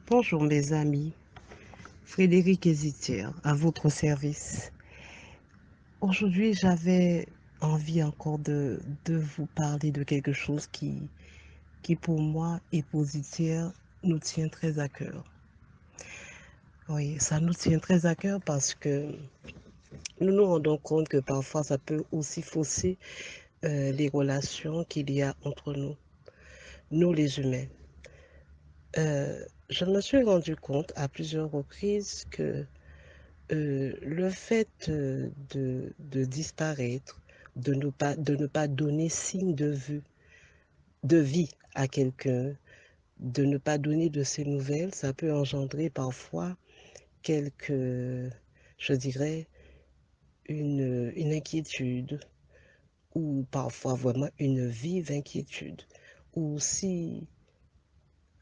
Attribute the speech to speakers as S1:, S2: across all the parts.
S1: Bonjour mes amis, Frédéric Hésitière, à votre service. Aujourd'hui, j'avais envie encore de vous parler de quelque chose qui pour moi et Positière nous tient très à cœur. Oui, ça nous tient très à cœur parce que nous nous rendons compte que parfois ça peut aussi fausser les relations qu'il y a entre nous les humains. Je me suis rendu compte à plusieurs reprises que le fait de disparaître, de ne pas donner signe de vie à quelqu'un, de ne pas donner de ses nouvelles, ça peut engendrer parfois quelques, je dirais, une inquiétude ou parfois vraiment une vive inquiétude. Ou si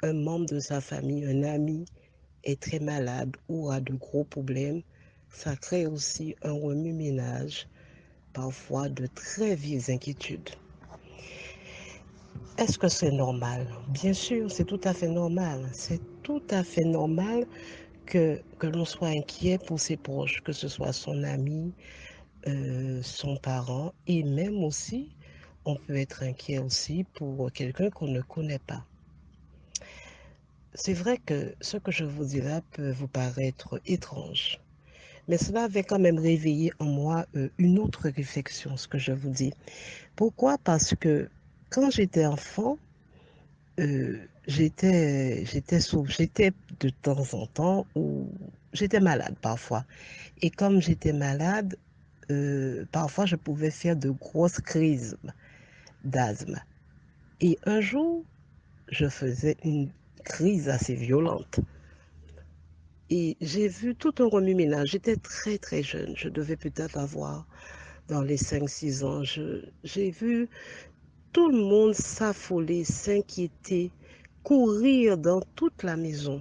S1: un membre de sa famille, un ami, est très malade ou a de gros problèmes, ça crée aussi un remue-ménage, parfois de très vives inquiétudes. Est-ce que c'est normal? Bien sûr, c'est tout à fait normal. C'est tout à fait normal que l'on soit inquiet pour ses proches, que ce soit son ami, son parent, et même aussi, on peut être inquiet aussi pour quelqu'un qu'on ne connaît pas. C'est vrai que ce que je vous dis là peut vous paraître étrange, mais cela avait quand même réveillé en moi une autre réflexion, ce que je vous dis. Pourquoi? Parce que quand j'étais enfant, j'étais de temps en temps où j'étais malade parfois. Et comme j'étais malade, parfois je pouvais faire de grosses crises d'asthme. Et un jour, je faisais une crise assez violente. Et j'ai vu tout un remue-ménage. J'étais très très jeune. Je devais peut-être avoir dans les 5 6 ans. J'ai vu tout le monde s'affoler, s'inquiéter, courir dans toute la maison.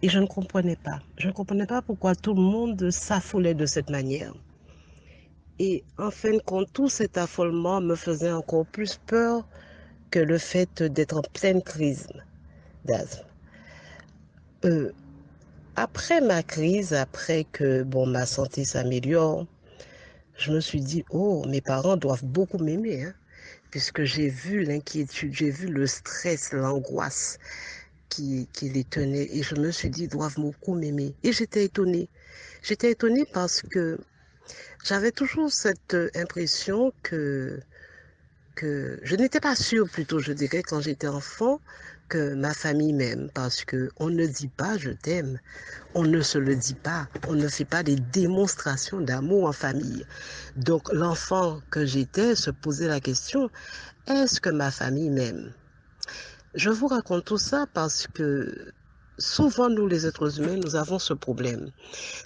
S1: Et je ne comprenais pas. Je ne comprenais pas pourquoi tout le monde s'affolait de cette manière. Et en fin de compte, tout cet affolement me faisait encore plus peur que le fait d'être en pleine crise d'asthme. Euh, Après ma crise, après que bon, ma santé s'améliore, je me suis dit, oh, mes parents doivent beaucoup m'aimer, hein, puisque j'ai vu l'inquiétude, j'ai vu le stress, l'angoisse qui les tenait. Et je me suis dit, ils doivent beaucoup m'aimer. Et j'étais étonnée. J'étais étonnée parce que j'avais toujours cette impression que je n'étais pas sûre, plutôt, je dirais, quand j'étais enfant, que ma famille m'aime, parce que on ne dit pas je t'aime, on ne se le dit pas, on ne fait pas des démonstrations d'amour en famille. Donc l'enfant que j'étais se posait la question, est-ce que ma famille m'aime? Je vous raconte tout ça parce que souvent nous les êtres humains, nous avons ce problème.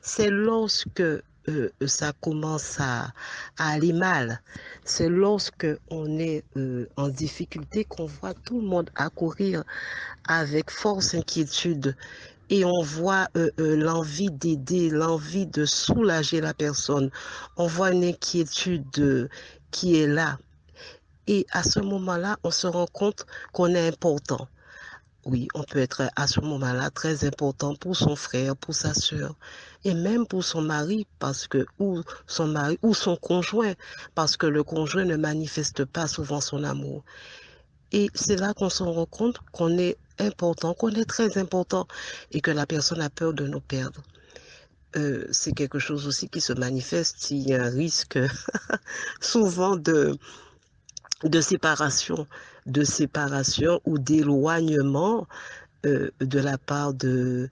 S1: C'est lorsque ça commence à aller mal, c'est lorsque on est en difficulté qu'on voit tout le monde accourir avec force inquiétude et on voit l'envie d'aider, l'envie de soulager la personne. On voit une inquiétude qui est là. Et à ce moment-là, on se rend compte qu'on est important. Oui, on peut être à ce moment-là très important pour son frère, pour sa sœur, et même pour son mari, parce que, ou son mari, ou son conjoint, parce que le conjoint ne manifeste pas souvent son amour. Et c'est là qu'on se rend compte qu'on est important, qu'on est très important, et que la personne a peur de nous perdre. C'est quelque chose aussi qui se manifeste, il y a un risque souvent de séparation ou d'éloignement de la part de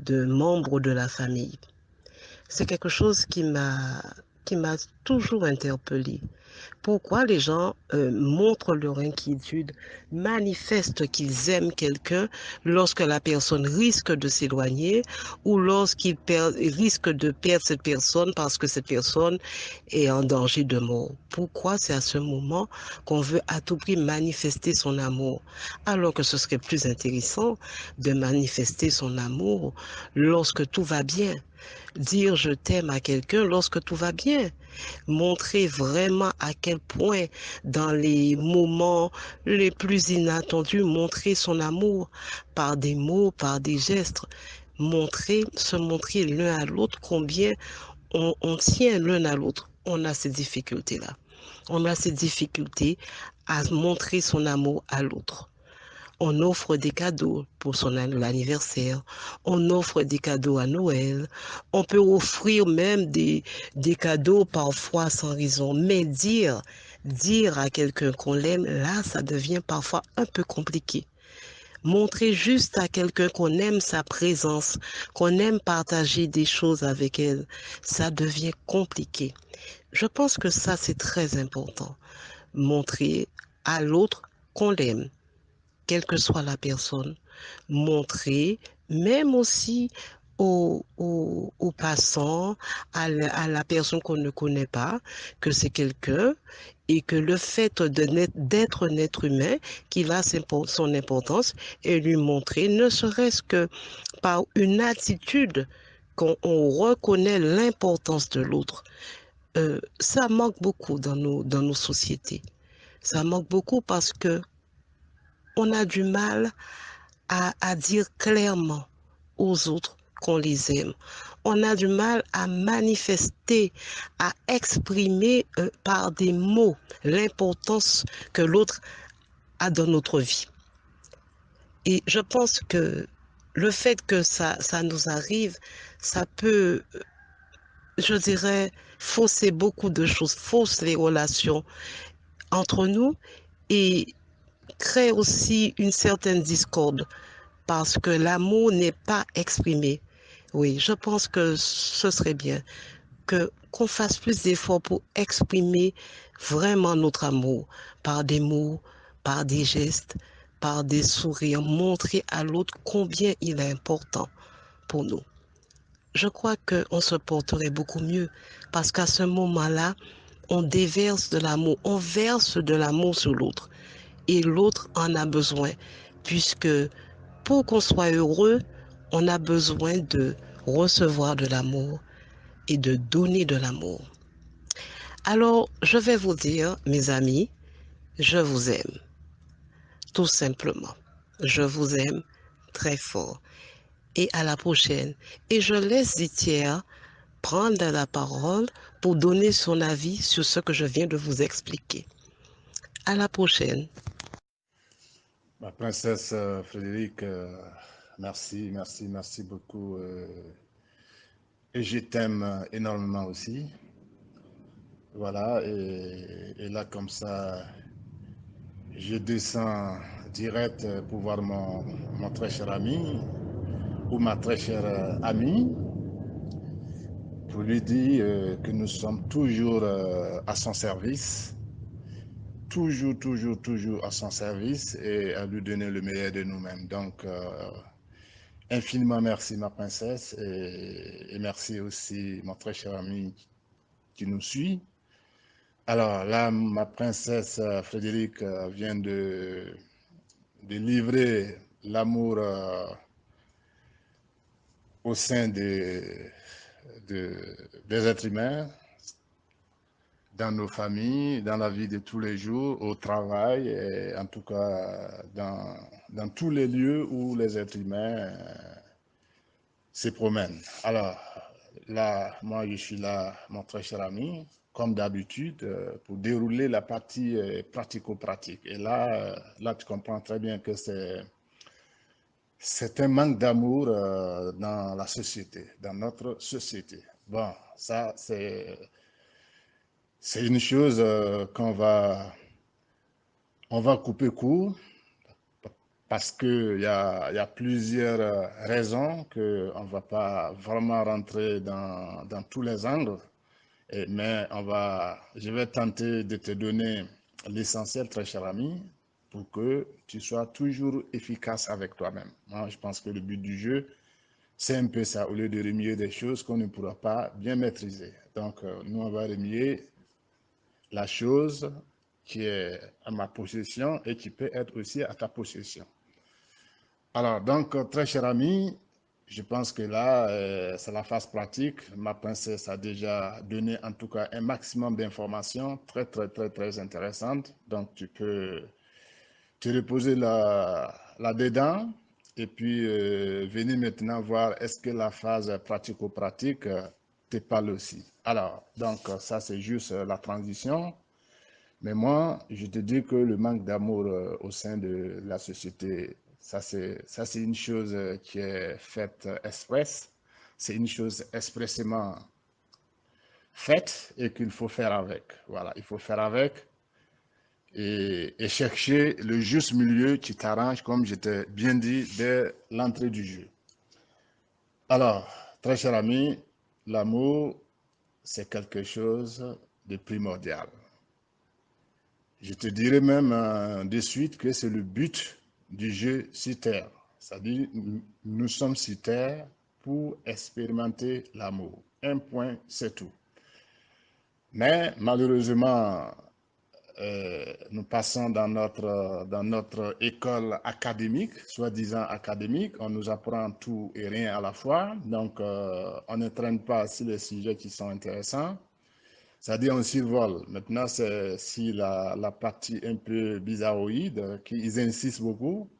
S1: membres de la famille. C'est quelque chose qui m'a toujours interpellée. Pourquoi les gens montrent leur inquiétude, manifestent qu'ils aiment quelqu'un lorsque la personne risque de s'éloigner ou lorsqu'ils risquent de perdre cette personne parce que cette personne est en danger de mort? Pourquoi c'est à ce moment qu'on veut à tout prix manifester son amour, alors que ce serait plus intéressant de manifester son amour lorsque tout va bien? Dire je t'aime à quelqu'un lorsque tout va bien. Montrer vraiment à quel point, dans les moments les plus inattendus, montrer son amour par des mots, par des gestes. Se montrer l'un à l'autre combien on tient l'un à l'autre. On a ces difficultés-là. On a ces difficultés à montrer son amour à l'autre. On offre des cadeaux pour son anniversaire, on offre des cadeaux à Noël, on peut offrir même des cadeaux parfois sans raison, mais dire à quelqu'un qu'on l'aime, là, ça devient parfois un peu compliqué. Montrer juste à quelqu'un qu'on aime sa présence, qu'on aime partager des choses avec elle, ça devient compliqué. Je pense que ça, c'est très important. Montrer à l'autre qu'on l'aime, quelle que soit la personne, montrer, même aussi aux passants, à la personne qu'on ne connaît pas, que c'est quelqu'un et que le fait d'être un être humain, qu'il a son importance, et lui montrer, ne serait-ce que par une attitude qu'on reconnaît l'importance de l'autre. Ça manque beaucoup dans nos sociétés. Ça manque beaucoup parce que on a du mal à dire clairement aux autres qu'on les aime. On a du mal à manifester, à exprimer par des mots l'importance que l'autre a dans notre vie. Et je pense que le fait que ça nous arrive, ça peut, je dirais, fausser beaucoup de choses, fausse les relations entre nous et crée aussi une certaine discorde parce que l'amour n'est pas exprimé. Oui, je pense que ce serait bien que qu'on fasse plus d'efforts pour exprimer vraiment notre amour par des mots, par des gestes, par des sourires, montrer à l'autre combien il est important pour nous. Je crois qu'on se porterait beaucoup mieux parce qu'à ce moment-là, on déverse de l'amour, on verse de l'amour sur l'autre et l'autre en a besoin puisque pour qu'on soit heureux, on a besoin de recevoir de l'amour et de donner de l'amour. Alors, je vais vous dire, mes amis, je vous aime, tout simplement. Je vous aime très fort. Et à la prochaine. Et je laisse Zitière prendre la parole pour donner son avis sur ce que je viens de vous expliquer. À la prochaine.
S2: Ma princesse Frédéric, merci, merci, merci beaucoup. Et je t'aime énormément aussi. Voilà, et là, comme ça, je descends direct pour voir mon très cher ami ou ma très chère amie pour lui dire que nous sommes toujours à son service, toujours, toujours, toujours à son service et à lui donner le meilleur de nous-mêmes. Donc, infiniment merci, ma princesse, et merci aussi, mon très cher ami qui nous suit. Alors là, ma princesse Frédéric vient de livrer l'amour au sein des êtres humains, dans nos familles, dans la vie de tous les jours, au travail, et en tout cas dans tous les lieux où les êtres humains se promènent. Alors là, moi je suis là, mon très cher ami, comme d'habitude, pour dérouler la partie pratico-pratique. Et là, tu comprends très bien que c'est un manque d'amour dans la société, dans notre société. Bon, ça, c'est une chose on va couper court parce qu'il y a plusieurs raisons qu'on ne va pas vraiment rentrer dans tous les angles. Mais je vais tenter de te donner l'essentiel, très cher ami, pour que tu sois toujours efficace avec toi-même. Moi, je pense que le but du jeu, c'est un peu ça, au lieu de remuer des choses qu'on ne pourra pas bien maîtriser. Donc, nous, on va remuer la chose qui est à ma possession et qui peut être aussi à ta possession. Alors, donc, très cher ami, je pense que là, c'est la phase pratique. Ma princesse a déjà donné en tout cas un maximum d'informations très, très, très, très intéressantes. Donc, tu peux te reposer là-dedans et puis venir maintenant voir est-ce que la phase pratico-pratique te parle aussi. Alors, donc, ça, c'est juste la transition. Mais moi, je te dis que le manque d'amour au sein de la société, ça c'est une chose qui est faite express. C'est une chose expressément faite et qu'il faut faire avec. Voilà, il faut faire avec et chercher le juste milieu qui t'arrange, comme je t'ai bien dit, dès l'entrée du jeu. Alors, très cher ami, l'amour, c'est quelque chose de primordial. Je te dirais même de suite que c'est le but du jeu sur Terre. C'est-à-dire, nous sommes sur Terre pour expérimenter l'amour. Un point, c'est tout. Mais malheureusement, nous passons dans notre école académique, soi-disant académique. On nous apprend tout et rien à la fois. Donc, on ne traîne pas sur les sujets qui sont intéressants. C'est-à-dire on survole. Maintenant, c'est si la partie un peu bizarroïde, qu'ils insistent beaucoup,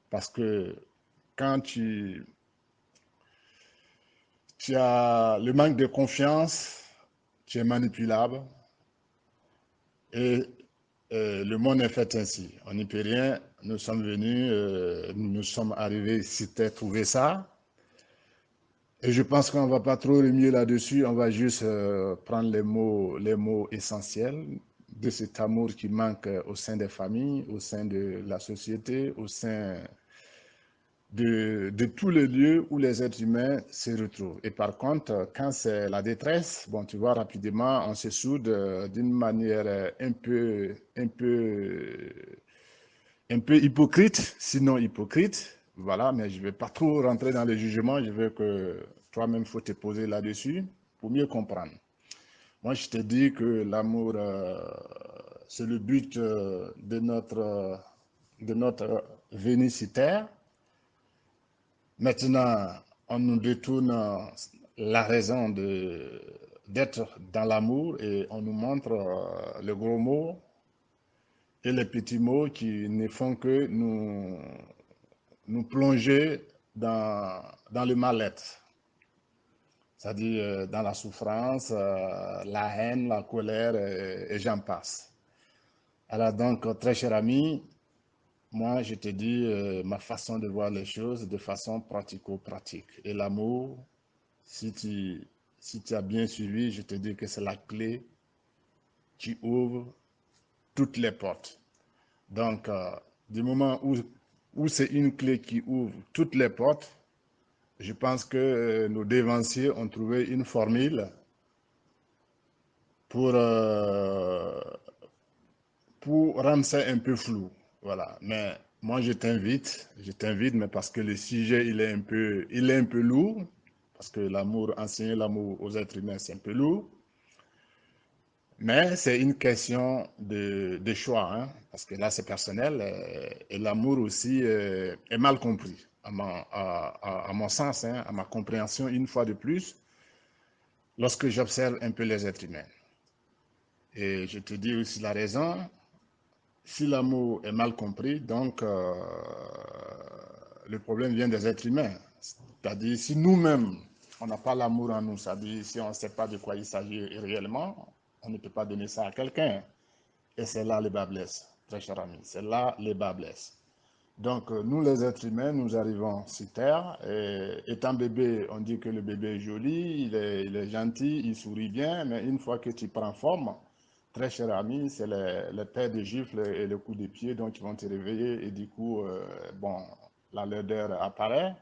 S2: parce que quand tu as le manque de confiance, tu es manipulable, et le monde est fait ainsi. On n'y peut rien. Nous sommes venus, nous sommes arrivés, c'était trouver ça. Et je pense qu'on ne va pas trop remuer là-dessus, on va juste prendre les mots essentiels de cet amour qui manque au sein des familles, au sein de la société, au sein de tous les lieux où les êtres humains se retrouvent. Et par contre, quand c'est la détresse, bon, tu vois, rapidement, on se soude d'une manière un peu hypocrite, sinon hypocrite. Voilà, mais je ne vais pas trop rentrer dans les jugements. Je veux que toi-même, il faut te poser là-dessus pour mieux comprendre. Moi, je te dis que l'amour, c'est le but de notre venue sur Terre. Maintenant, on nous détourne la raison d'être dans l'amour et on nous montre le gros mot et les petits mots qui ne font que nous plonger dans le mal-être, c'est-à-dire dans la souffrance, la haine, la colère et j'en passe. Alors donc, très cher ami, moi je te dis ma façon de voir les choses de façon pratico-pratique. Et l'amour, si tu as bien suivi, je te dis que c'est la clé qui ouvre toutes les portes. Donc, du moment où c'est une clé qui ouvre toutes les portes, je pense que nos dévanciers ont trouvé une formule pour, euh, pour rendre ça un peu flou. Voilà. Mais moi, je t'invite, mais parce que le sujet, il est un peu lourd, parce que l'amour, enseigner l'amour aux êtres humains, c'est un peu lourd. Mais c'est une question de choix, hein, parce que là, c'est personnel, et l'amour aussi est mal compris, à mon sens, hein, à ma compréhension, une fois de plus, lorsque j'observe un peu les êtres humains. Et je te dis aussi la raison, si l'amour est mal compris, donc le problème vient des êtres humains. C'est-à-dire, si nous-mêmes, on n'a pas l'amour en nous, c'est-à-dire, si on ne sait pas de quoi il s'agit réellement, on ne peut pas donner ça à quelqu'un. Et c'est là les bas blessent, très cher ami. C'est là les bas blessent. Donc, nous, les êtres humains, nous arrivons sur Terre. Et étant bébé, on dit que le bébé est joli, il est gentil, il sourit bien. Mais une fois que tu prends forme, très cher ami, c'est les paires de gifles et le coup de pied dont ils vont te réveiller. Et du coup, bon, la laideur apparaît.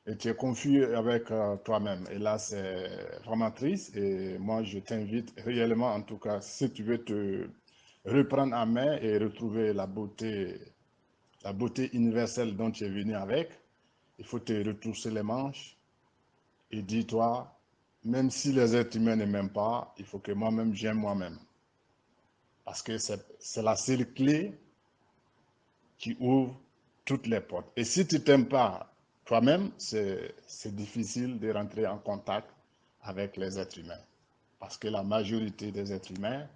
S2: Et tu es confus avec toi-même. Et là, c'est vraiment triste. Et moi, je t'invite réellement, en tout cas, si tu veux te reprendre en main et retrouver la beauté universelle dont tu es venu avec, il faut te retrousser les manches et dis-toi, même si les êtres humains ne m'aiment pas, il faut que moi-même j'aime moi-même. Parce que c'est la seule clé qui ouvre toutes les portes. Et si tu t'aimes pas, toi-même, c'est difficile de rentrer en contact avec les êtres humains. Parce que la majorité des êtres humains,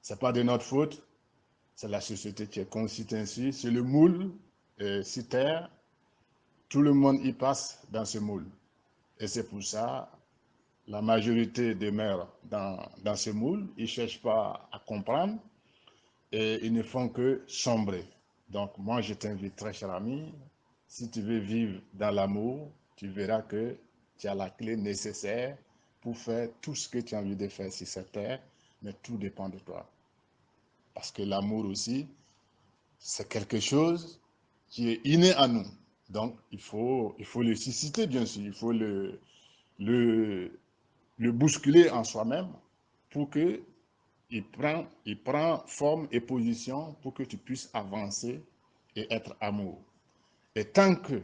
S2: ce n'est pas de notre faute, c'est la société qui est constituée ainsi, c'est le moule sur terre, tout le monde y passe dans ce moule. Et c'est pour ça, la majorité demeure dans ce moule, ils ne cherchent pas à comprendre et ils ne font que sombrer. Donc moi, je t'invite, très cher ami, si tu veux vivre dans l'amour, tu verras que tu as la clé nécessaire pour faire tout ce que tu as envie de faire sur cette terre, mais tout dépend de toi. Parce que l'amour aussi, c'est quelque chose qui est inné à nous. Donc, il faut le susciter, bien sûr. Il faut le, le bousculer en soi-même pour que il prend forme et position pour que tu puisses avancer et être amour. Et tant que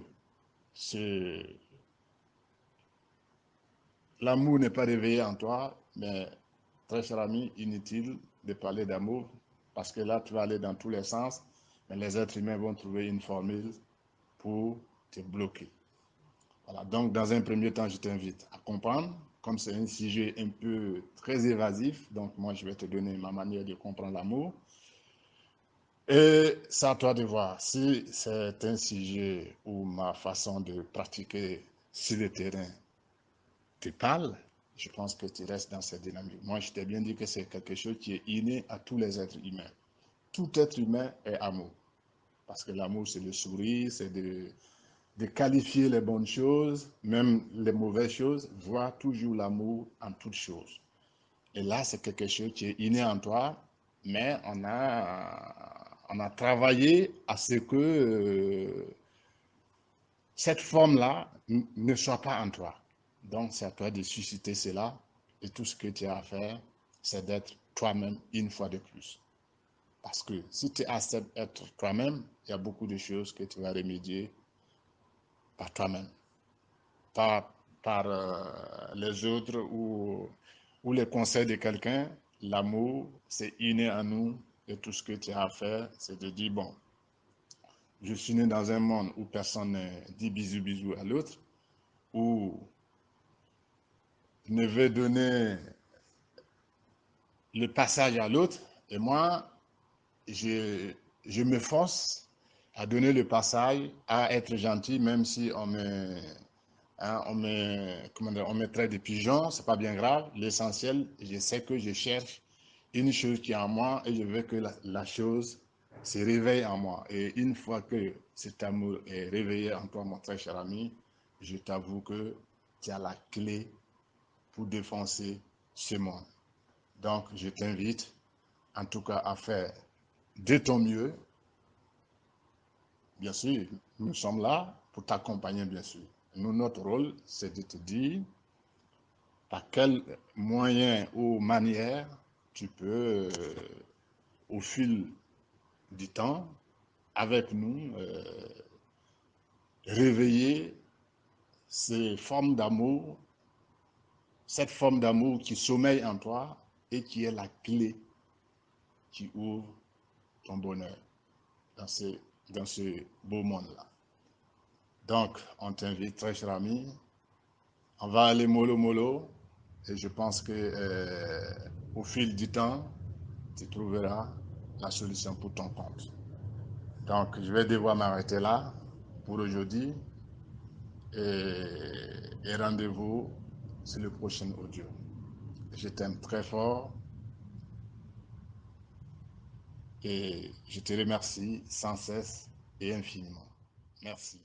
S2: l'amour n'est pas réveillé en toi, mais très cher ami, inutile de parler d'amour, parce que là, tu vas aller dans tous les sens, mais les êtres humains vont trouver une formule pour te bloquer. Voilà, donc dans un premier temps, je t'invite à comprendre, comme c'est un sujet un peu très évasif, donc moi je vais te donner ma manière de comprendre l'amour. Et c'est à toi de voir si c'est un sujet où ma façon de pratiquer sur le terrain te parle. Je pense que tu restes dans cette dynamique. Moi, je t'ai bien dit que c'est quelque chose qui est inné à tous les êtres humains. Tout être humain est amour. Parce que l'amour, c'est le sourire, c'est de qualifier les bonnes choses, même les mauvaises choses, voir toujours l'amour en toutes choses. Et là, c'est quelque chose qui est inné en toi, mais on a travaillé à ce que cette forme-là ne soit pas en toi. Donc, c'est à toi de susciter cela, et tout ce que tu as à faire, c'est d'être toi-même une fois de plus. Parce que si tu acceptes d'être toi-même, il y a beaucoup de choses que tu vas remédier par toi-même, pas par les autres ou les conseils de quelqu'un. L'amour, c'est inné à nous, et tout ce que tu as à faire, c'est de dire, bon, je suis né dans un monde où personne ne dit bisous bisous à l'autre, où ne veut donner le passage à l'autre, et moi, je, je me force à donner le passage, à être gentil, même si hein, on me traite de pigeon, c'est pas bien grave. L'essentiel, je sais que je cherche une chose qui est en moi et je veux que la chose se réveille en moi. Et une fois que cet amour est réveillé en toi, mon très cher ami, je t'avoue que tu as la clé pour défoncer ce monde. Donc, je t'invite en tout cas à faire de ton mieux. Bien sûr, nous sommes là pour t'accompagner, bien sûr. Nous, notre rôle, c'est de te dire par quel moyen ou manière tu peux, au fil du temps, avec nous, réveiller ces formes d'amour, cette forme d'amour qui sommeille en toi et qui est la clé qui ouvre ton bonheur dans ce beau monde-là. Donc, on t'invite, très cher ami, on va aller mollo mollo et je pense que au fil du temps, tu trouveras la solution pour ton compte. Donc, je vais devoir m'arrêter là pour aujourd'hui et rendez-vous sur le prochain audio. Je t'aime très fort et je te remercie sans cesse et infiniment. Merci.